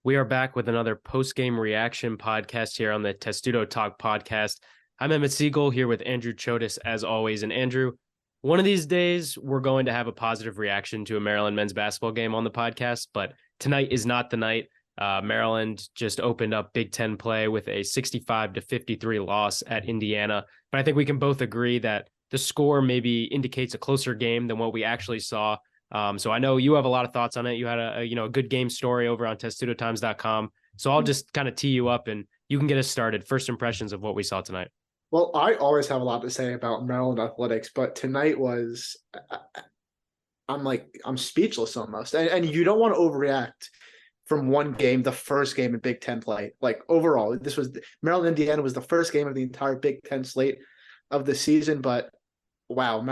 We are back with another post-game reaction podcast here on the Testudo Talk podcast. I'm Emmett Siegel here with Andrew Chodes as always. And Andrew, one of these days we're going to have a positive reaction to a Maryland men's basketball game on the podcast, but tonight is not the night. Maryland just opened up Big Ten play with a 65-53 loss at Indiana. But I think we can both agree that the score maybe indicates a closer game than what we actually saw. So I know you have a lot of thoughts on it. You had a good game story over on testudotimes.com. So I'll just kind of tee you up and you can get us started. First impressions of what we saw tonight. Well, I always have a lot to say about Maryland athletics, but tonight was, I'm speechless almost. And you don't want to overreact from one game, the first game in Big Ten play. Like overall, this was Maryland, Indiana was the first game of the entire Big Ten slate of the season. But wow,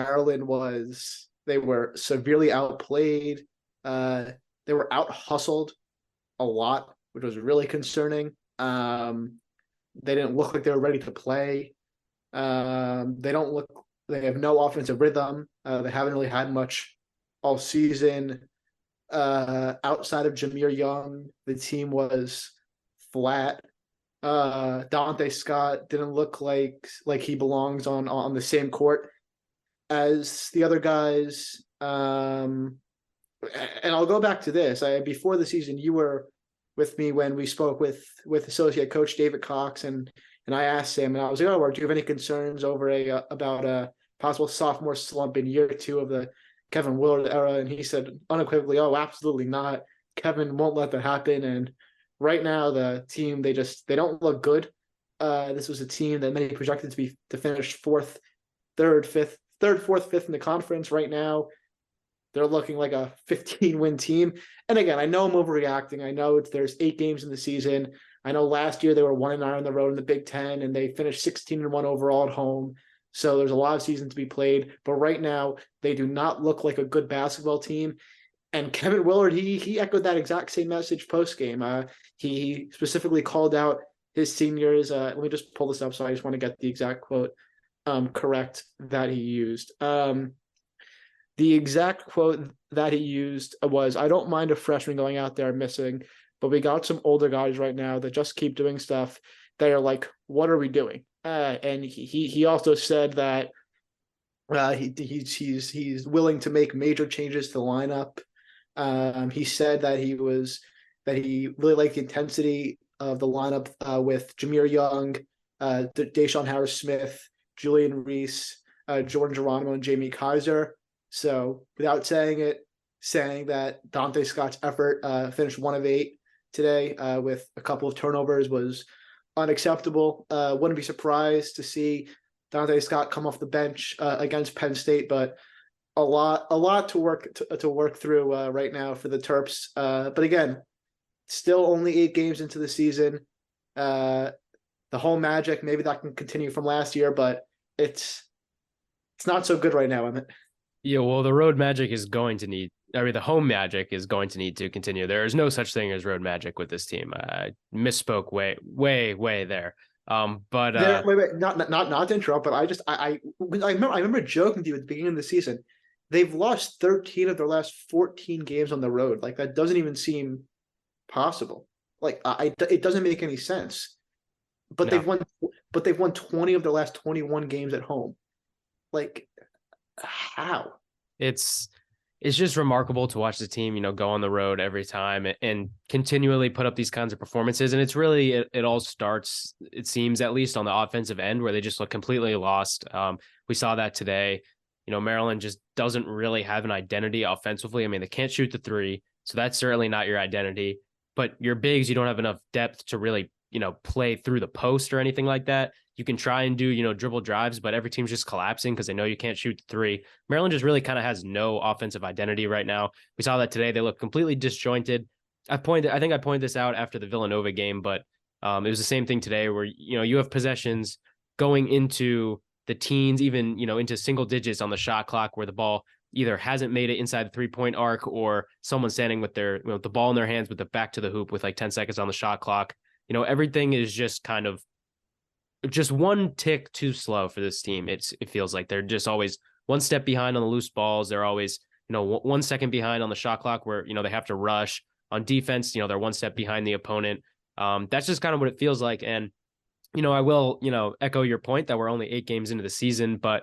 they were severely outplayed. They were out hustled a lot, which was really concerning. They didn't look like they were ready to play. They have no offensive rhythm. They haven't really had much all season. Outside of Jameer Young, the team was flat. Dante Scott didn't look like he belongs on the same court as the other guys. And I'll go back to this. Before the season, you were with me when we spoke with associate coach David Cox, and I asked him, and I was like, "Oh, do you have any concerns about a possible sophomore slump in year two of the Kevin Willard era?" And he said unequivocally, "Oh, absolutely not. Kevin won't let that happen." And right now, the team they don't look good. This was a team that many projected to finish fourth, fourth, fifth in the conference. Right now, they're looking like a 15-win team. And again, I know I'm overreacting. I know there's 8 games in the season. I know last year they were 1-9 on the road in the Big Ten, and they finished 16-1 overall at home. So there's a lot of season to be played. But right now, they do not look like a good basketball team. And Kevin Willard, he echoed that exact same message post-game. He specifically called out his seniors. Let me just pull this up, so I just want to get the exact quote correct that he used. The exact quote that he used was, "I don't mind a freshman going out there missing, but we got some older guys right now that just keep doing stuff that are like, what are we doing?" And he also said that he's willing to make major changes to the lineup. He said that he really liked the intensity of the lineup with Jameer Young, Deshaun Harris-Smith, Julian Reese, Jordan Geronimo, and Jamie Kaiser. So without saying that Dante Scott's effort finished 1 of 8 today with a couple of turnovers was unacceptable. Wouldn't be surprised to see Dante Scott come off the bench against Penn State, but a lot to work through right now for the Terps. But again, still only 8 games into the season. The home magic, maybe that can continue from last year, but it's not so good right now, Emmett. Yeah, well, the home magic is going to need to continue. There is no such thing as road magic with this team. I misspoke way there. Wait, not to interrupt, but I remember joking to you at the beginning of the season. They've lost 13 of their last 14 games on the road. Like, that doesn't even seem possible. Like, it doesn't make any sense. But No. they've won 20 of their last 21 games at home. Like, how? It's just remarkable to watch the team, go on the road every time and continually put up these kinds of performances. And it's really, it all starts, it seems, at least on the offensive end, where they just look completely lost. We saw that today. Maryland just doesn't really have an identity offensively. I mean, they can't shoot the 3, so that's certainly not your identity. But your bigs, you don't have enough depth to really, play through the post or anything like that. You can try and do, dribble drives, but every team's just collapsing because they know you can't shoot the 3. Maryland just really kind of has no offensive identity right now. We saw that today. They look completely disjointed. I think I pointed this out after the Villanova game, but it was the same thing today where, you have possessions going into the teens, even, into single digits on the shot clock where the ball either hasn't made it inside the 3-point arc or someone's standing with their, the ball in their hands with the back to the hoop with like 10 seconds on the shot clock. Everything is just kind of just one tick too slow for this team. It feels like they're just always one step behind on the loose balls. They're always, 1 second behind on the shot clock where, they have to rush. on defense, they're one step behind the opponent. That's just kind of what it feels like. And, I will, echo your point that we're only 8 games into the season, but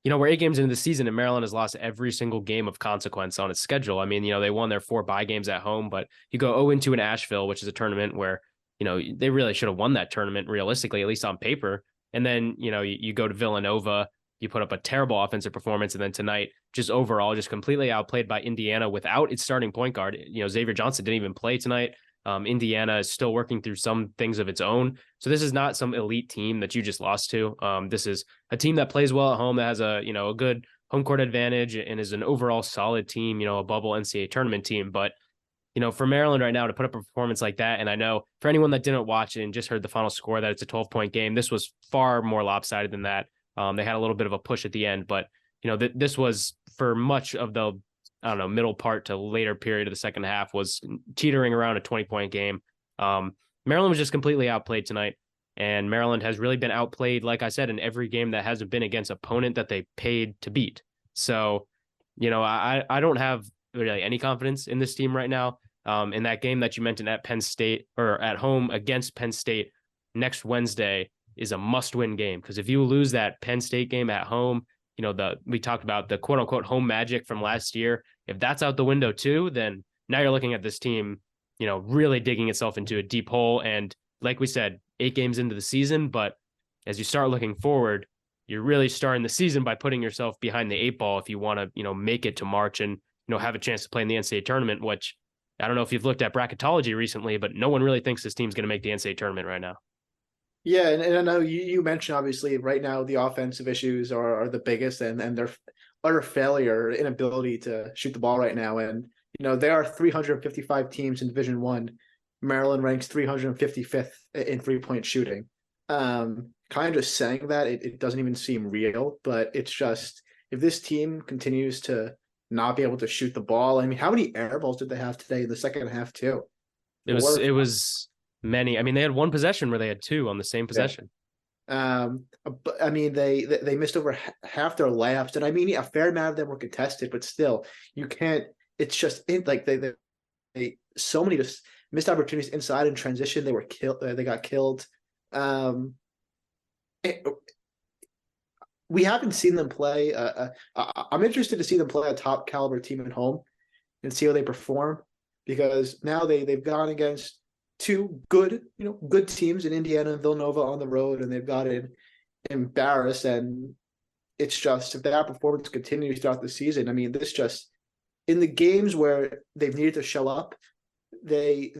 we're 8 games into the season and Maryland has lost every single game of consequence on its schedule. I mean, they won their 4 bye games at home, but you go 0-2 in Asheville, which is a tournament where, they really should have won that tournament realistically, at least on paper. And then, you go to Villanova, you put up a terrible offensive performance. And then tonight, just overall, just completely outplayed by Indiana without its starting point guard. Xavier Johnson didn't even play tonight. Indiana is still working through some things of its own. So this is not some elite team that you just lost to. This is a team that plays well at home, that has a good home court advantage and is an overall solid team, a bubble NCAA tournament team. But, for Maryland right now to put up a performance like that, and I know for anyone that didn't watch it and just heard the final score that it's a 12-point game, this was far more lopsided than that. They had a little bit of a push at the end, but, this was for much of the middle part to later period of the second half was teetering around a 20-point game. Maryland was just completely outplayed tonight, and Maryland has really been outplayed, like I said, in every game that hasn't been against an opponent that they paid to beat. So, I don't have really any confidence in this team right now. In that game that you mentioned at Penn State or at home against Penn State next Wednesday is a must-win game, because if you lose that Penn State game at home, we talked about the quote unquote home magic from last year. If that's out the window too, then now you're looking at this team, really digging itself into a deep hole. And like we said, 8 games into the season, but as you start looking forward, you're really starting the season by putting yourself behind the 8 ball if you want to, make it to March and, have a chance to play in the NCAA tournament, which I don't know if you've looked at bracketology recently, but no one really thinks this team's going to make the NCAA tournament right now. Yeah, and I know you mentioned obviously right now the offensive issues are the biggest, and their utter failure, inability to shoot the ball right now. And there are 355 teams in Division I. Maryland ranks 355th in 3-point shooting. Kind of just saying that it doesn't even seem real, but it's just if this team continues to not be able to shoot the ball. I mean, how many air balls did they have today in the second half too? It was many. I mean, they had one possession where they had 2 on the same possession. But I mean, they missed over half their layups, and I mean, a fair amount of them were contested, but still, you can't. It's just like they so many just missed opportunities inside in transition. They were killed. They got killed. We haven't seen them play. I'm interested to see them play a top caliber team at home and see how they perform, because now they've gone against 2 good teams in Indiana and Villanova on the road, and they've gotten embarrassed. And it's just, if that performance continues throughout the season, I mean, this just in the games where they've needed to show up, they've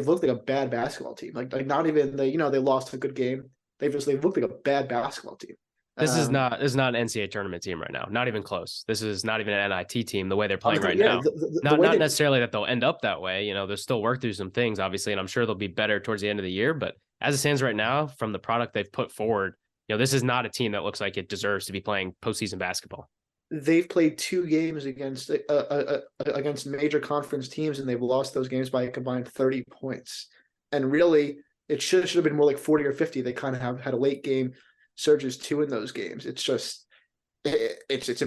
looked like a bad basketball team. Like not even they lost a good game. They've looked like a bad basketball team. This is not an NCAA tournament team right now. Not even close. This is not even an NIT team the way they're playing right now. Not necessarily that they'll end up that way. They'll still work through some things, obviously, and I'm sure they'll be better towards the end of the year. But as it stands right now, from the product they've put forward, this is not a team that looks like it deserves to be playing postseason basketball. They've played 2 games against major conference teams, and they've lost those games by a combined 30 points. And really, it should have been more like 40 or 50. They kind of have had a late game surges too in those games. It's just it's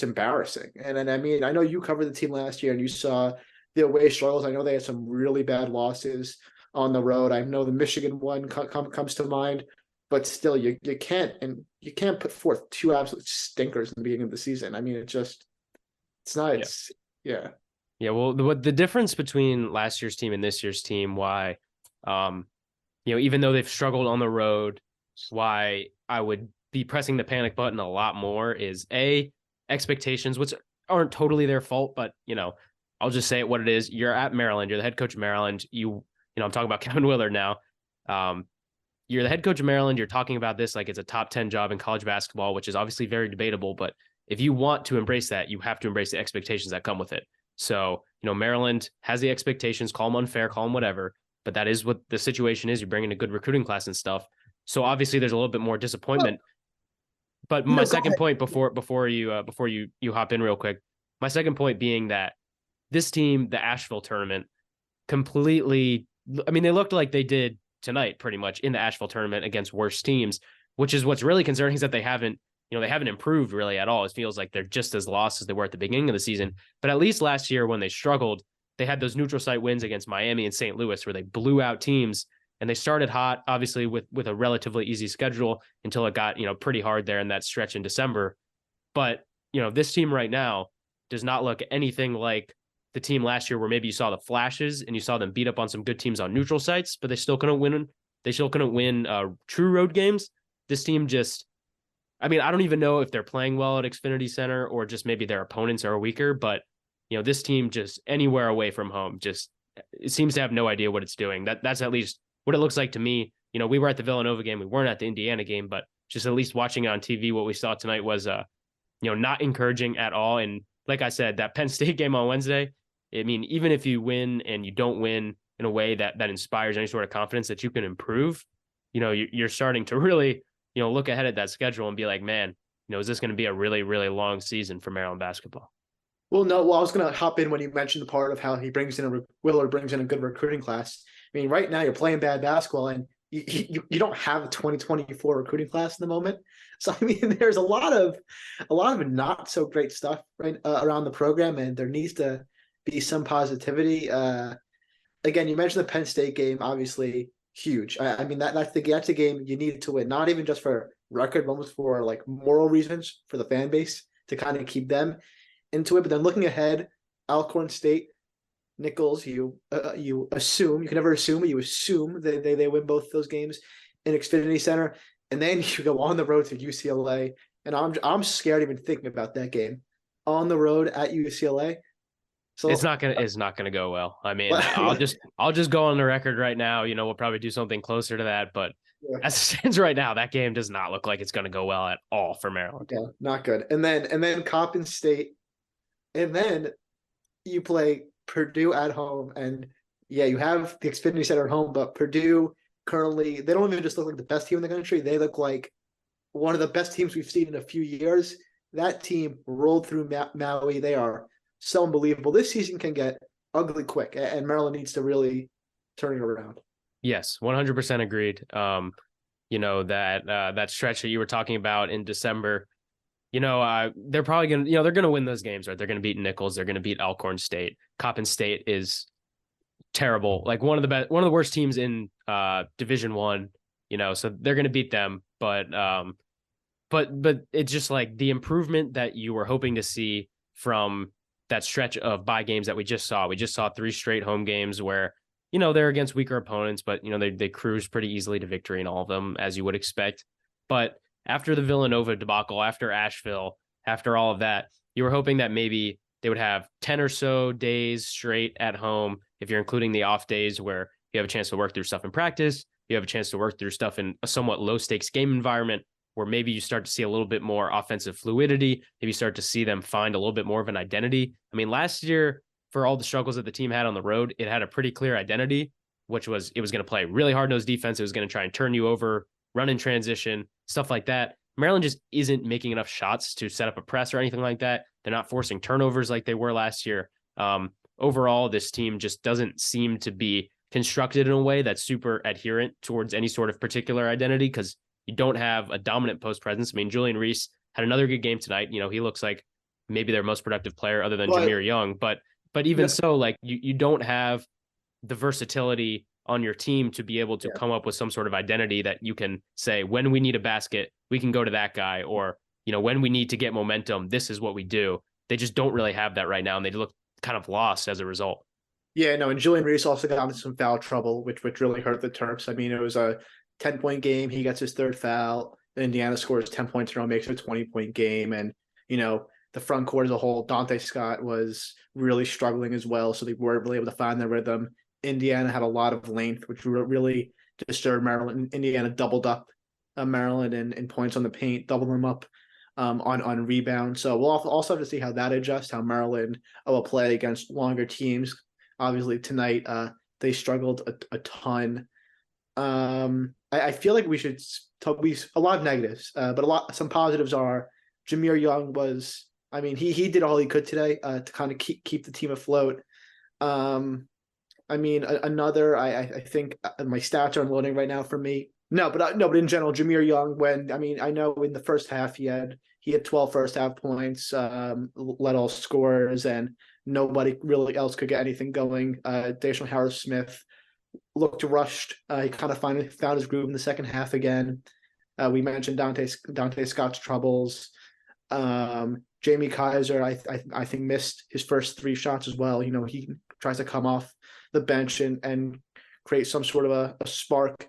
embarrassing. And I mean, I know you covered the team last year and you saw the away struggles. I know they had some really bad losses on the road. I know the Michigan one comes to mind, but still you can't put forth 2 absolute stinkers in the beginning of the season. I mean, yeah. Well, the difference between last year's team and this year's team, why even though they've struggled on the road, why I would be pressing the panic button a lot more is expectations, which aren't totally their fault, but I'll just say it what it is. You're at Maryland, you're the head coach of Maryland. I'm talking about Kevin Willard now. You're the head coach of Maryland. You're talking about this like it's a top 10 job in college basketball, which is obviously very debatable, but if you want to embrace that, you have to embrace the expectations that come with it. So, Maryland has the expectations, call them unfair, call them whatever, but that is what the situation is. You're bringing a good recruiting class and stuff. So obviously there's a little bit more disappointment. But my second point before you hop in real quick, my second point being that this team, the Asheville tournament, completely, I mean, they looked like they did tonight pretty much in the Asheville tournament against worse teams, which is what's really concerning, is that they haven't improved really at all. It feels like they're just as lost as they were at the beginning of the season. But at least last year when they struggled, they had those neutral site wins against Miami and St. Louis where they blew out teams, and they started hot, obviously with a relatively easy schedule until it got, pretty hard there in that stretch in December. But, this team right now does not look anything like the team last year where maybe you saw the flashes and you saw them beat up on some good teams on neutral sites, but they still couldn't win. They still couldn't win true road games. This team just, I mean, I don't even know if they're playing well at Xfinity Center or just maybe their opponents are weaker, but this team just anywhere away from home, just it seems to have no idea what it's doing. That's at least what it looks like to me. We were at the Villanova game, we weren't at the Indiana game, but just at least watching it on TV, what we saw tonight was not encouraging at all. And like I said, that Penn State game on Wednesday, I mean, even if you win and you don't win in a way that inspires any sort of confidence that you can improve, you're starting to really, look ahead at that schedule and be like, man, is this going to be a really, really long season for Maryland basketball? Well, no. Well, I was going to hop in when you mentioned the part of how Willard brings in a good recruiting class. I mean, right now you're playing bad basketball, and you don't have a 2024 recruiting class in the moment. So I mean, there's a lot of not so great stuff right around the program, and there needs to be some positivity. Again, you mentioned the Penn State game, obviously huge. I mean that's the game you needed to win, not even just for record, but almost for like moral reasons for the fan base to kind of keep them into it. But then looking ahead, Alcorn State, Nichols, you assume, you can never assume, but you assume they win both those games in Xfinity Center, and then you go on the road to UCLA, and I'm scared even thinking about that game on the road at UCLA. So it's not gonna go well. I mean, I'll just go on the record right now. We'll probably do something closer to that, but yeah. as it stands right now, that game does not look like it's gonna go well at all for Maryland. Yeah, not good. And then Coppin State, and then you play Purdue at home, and yeah, you have the Xfinity Center at home, but Purdue currently, they don't even just look like the best team in the country. They look like one of the best teams we've seen in a few years. That team rolled through Maui. They are so unbelievable. This season can get ugly quick, and Maryland needs to really turn it around. Yes, 100% agreed. That stretch that you were talking about in December, they're probably going to, they're going to win those games, right? They're going to beat Nichols. They're going to beat Alcorn State. Coppin State is terrible. Like one of the worst teams in Division I, so they're going to beat them. But it's just like the improvement that you were hoping to see from that stretch of bye games that we just saw. We just saw 3 straight home games where, they're against weaker opponents, but, they cruise pretty easily to victory in all of them, as you would expect. But after the Villanova debacle, after Asheville, after all of that, you were hoping that maybe they would have 10 or so days straight at home, if you're including the off days where you have a chance to work through stuff in practice, you have a chance to work through stuff in a somewhat low stakes game environment, where maybe you start to see a little bit more offensive fluidity, maybe you start to see them find a little bit more of an identity. I mean, last year, for all the struggles that the team had on the road, it had a pretty clear identity, which was it was going to play really hard-nosed defense. It was going to try and turn you over, run in transition, stuff like that. Maryland just isn't making enough shots to set up a press or anything like that. They're not forcing turnovers like they were last year. Overall, this team just doesn't seem to be constructed in a way that's super adherent towards any sort of particular identity, because you don't have a dominant post presence. I mean, Julian Reese had another good game tonight. He looks like maybe their most productive player other than Jameer Young. But even so, like you don't have the versatility on your team to be able to come up with some sort of identity that you can say, when we need a basket, we can go to that guy, or, when we need to get momentum, this is what we do. They just don't really have that right now, and they look kind of lost as a result. Yeah, no, and Julian Reese also got into some foul trouble, which really hurt the Terps. I mean, it was a 10-point game. He gets his 3rd foul. Indiana scores 10 points in a row, makes it a 20-point game. And, the front court as a whole, Dante Scott was really struggling as well, so they weren't really able to find their rhythm. Indiana had a lot of length, which really disturbed Maryland. Indiana doubled up Maryland in points on the paint, doubled them up on rebound. So we'll also have to see how that adjusts, how Maryland will play against longer teams. Obviously, tonight they struggled a ton. I feel like we should talk a lot of negatives, but some positives are Jameer Young was. I mean, he did all he could today to kind of keep the team afloat. I mean, another. I think my stats are unloading right now for me. No, but in general, Jameer Young. I know in the first half he had 12 first half points, led all scorers, and Nobody really else could get anything going. Deshaun Harris-Smith looked rushed. He kind of finally found his groove in the second half again. We mentioned Dante Scott's troubles. Jamie Kaiser, I think missed his first 3 shots as well. He tries to come off the bench and create some sort of a spark,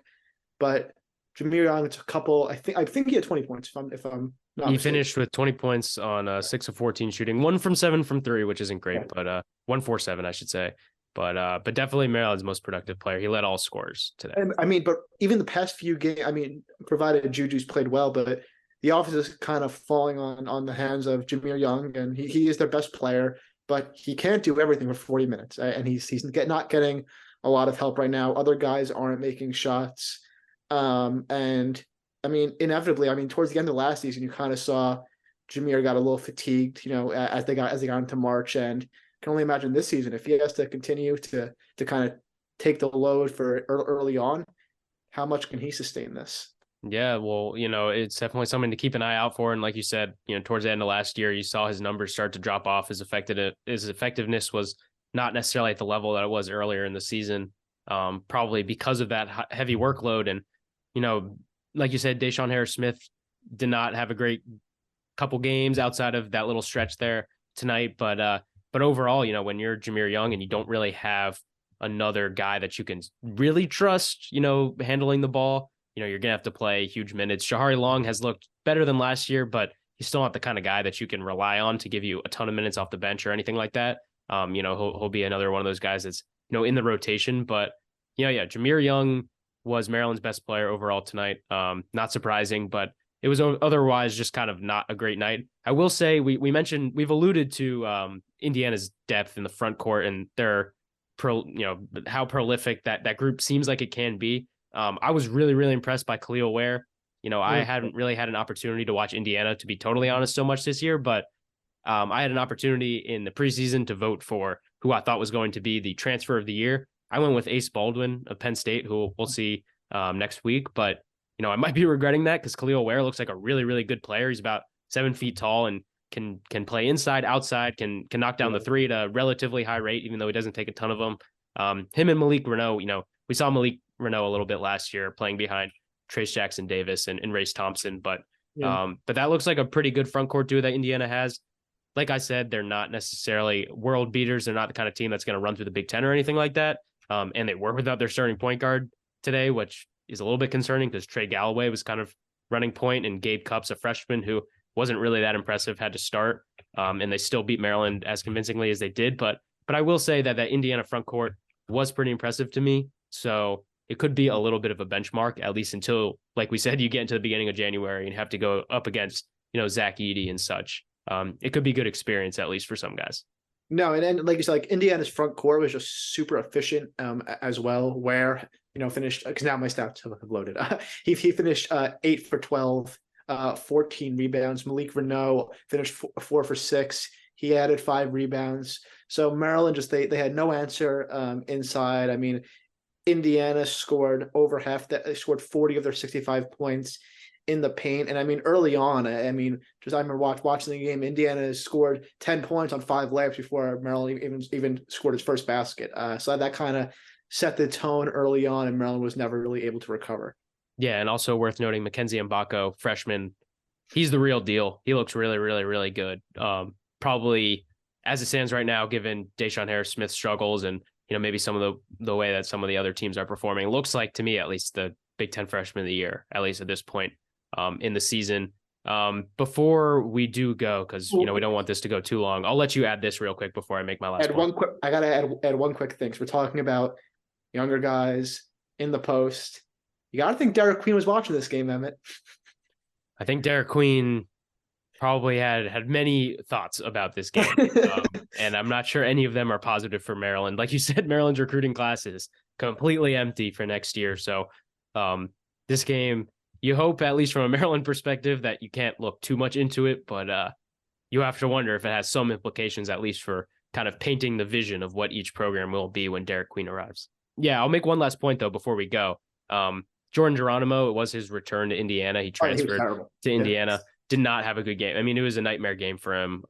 but Jameer Young, it's a couple. I think he had 20 points. If I'm not He mistaken. finished with 20 points on 6 of 14 shooting, 1 from 7 from 3, which isn't great, Yeah. but 147, I should say. But definitely Maryland's most productive player. He led all scorers today. And I mean, but even the past few games, I mean, provided Juju's played well, but the offense is kind of falling on the hands of Jameer Young, and he is their best player, but he can't do everything for 40 minutes, and he's not getting a lot of help right now. Other guys aren't making shots, and I mean, inevitably, I mean, towards the end of last season, you kind of saw Jameer got a little fatigued, as they got into March, and can only imagine this season if he has to continue to kind of take the load for early on, how much can he sustain this? Yeah, well, it's definitely something to keep an eye out for. And like you said, towards the end of last year, you saw his numbers start to drop off. His effectiveness was not necessarily at the level that it was earlier in the season, probably because of that heavy workload. And, like you said, Deshaun Harris-Smith did not have a great couple games outside of that little stretch there tonight. But overall, when you're Jameer Young and you don't really have another guy that you can really trust, handling the ball, you're going to have to play huge minutes. Shahari Long has looked better than last year, but he's still not the kind of guy that you can rely on to give you a ton of minutes off the bench or anything like that. He'll be another one of those guys that's, in the rotation. But, yeah, Jameer Young was Maryland's best player overall tonight. Not surprising, but it was otherwise just kind of not a great night. I will say we've alluded to Indiana's depth in the front court and their how prolific that group seems like it can be. I was really, really impressed by Khalil Ware. I hadn't really had an opportunity to watch Indiana, to be totally honest, so much this year, but I had an opportunity in the preseason to vote for who I thought was going to be the transfer of the year. I went with Ace Baldwin of Penn State, who we'll see next week, but I might be regretting that because Khalil Ware looks like a really, really good player. He's about 7 feet tall and can play inside, outside, can knock down the three at a relatively high rate, even though he doesn't take a ton of them. Him and Malik Renault, we saw Malik Renault a little bit last year playing behind Trace Jackson Davis and Race Thompson, but that looks like a pretty good front court duo that Indiana has. Like I said, they're not necessarily world beaters. They're not the kind of team that's going to run through the Big Ten or anything like that. And they were without their starting point guard today, which is a little bit concerning because Trey Galloway was kind of running point and Gabe Cupps, a freshman who wasn't really that impressive, had to start. And they still beat Maryland as convincingly as they did. But I will say that Indiana front court was pretty impressive to me. So it could be a little bit of a benchmark, at least until, like we said, you get into the beginning of January and have to go up against, Zach Edey and such. It could be good experience, at least for some guys. No, and then like you said, like Indiana's front court was just super efficient as well. Where finished because now my stats have loaded. He finished 8 for 12, 14 rebounds. Malik Renault finished 4 for 6. He added 5 rebounds. So Maryland they had no answer inside. I mean, Indiana scored over half that. They scored 40 of their 65 points in the paint. And I mean, early on, I remember watching the game, Indiana scored 10 points on 5 layups before Maryland even scored its first basket. So that kind of set the tone early on, and Maryland was never really able to recover. Yeah, and also worth noting, Mackenzie Mbako, freshman, he's the real deal. He looks really, really, really good. Probably, as it stands right now, given Deshaun Harris-Smith's struggles and maybe some of the way that some of the other teams are performing, looks like to me at least the Big Ten freshman of the year, at least at this point in the season. Before we do go, because we don't want this to go too long, I'll let you add this real quick before I make my last point. I gotta add one quick thing. So we're talking about younger guys in the post. You gotta think Derek Queen was watching this game, Emmett. I think Derek Queen probably had many thoughts about this game. And I'm not sure any of them are positive for Maryland. Like you said, Maryland's recruiting class is completely empty for next year. So this game, you hope, at least from a Maryland perspective, that you can't look too much into it, but you have to wonder if it has some implications, at least for kind of painting the vision of what each program will be when Derek Queen arrives. Yeah, I'll make one last point, though, before we go. Jordan Geronimo, it was his return to Indiana. He transferred to Indiana. did not have a good game. I mean, it was a nightmare game for him.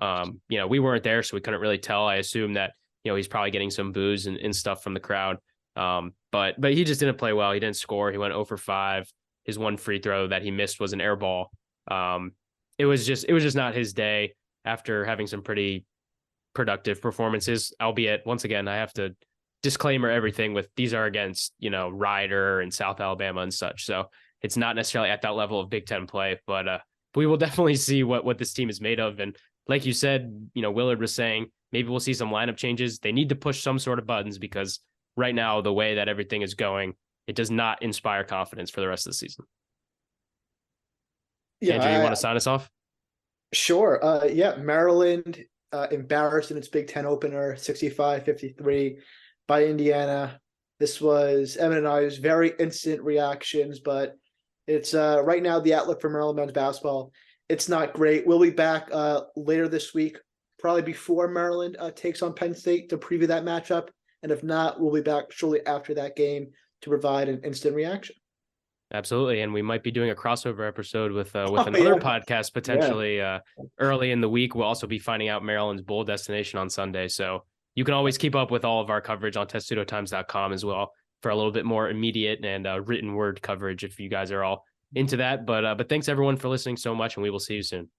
We weren't there, so we couldn't really tell. I assume that, he's probably getting some boos and stuff from the crowd. But he just didn't play well. He didn't score. He went 0 for 5. His one free throw that he missed was an air ball. It was just not his day after having some pretty productive performances, albeit once again, I have to disclaimer everything with these are against, Ryder and South Alabama and such. So it's not necessarily at that level of Big Ten play, but we will definitely see what this team is made of. And like you said, Willard was saying, maybe we'll see some lineup changes. They need to push some sort of buttons because right now, the way that everything is going, it does not inspire confidence for the rest of the season. Yeah, Andrew, you want to sign us off? sure. Yeah, Maryland embarrassed in its Big Ten opener, 65-53 by Indiana. This was Emmett and I's very instant reactions, but it's right now the outlook for Maryland men's basketball. It's not great. We'll be back later this week, probably before Maryland takes on Penn State to preview that matchup. And if not, we'll be back shortly after that game to provide an instant reaction. Absolutely, and we might be doing a crossover episode with Oh, another yeah. podcast Yeah. potentially early in the week. We'll also be finding out Maryland's bowl destination on Sunday, so you can always keep up with all of our coverage on testudotimes.com as well for a little bit more immediate and written word coverage if you guys are all into that. But thanks everyone for listening so much, and we will see you soon.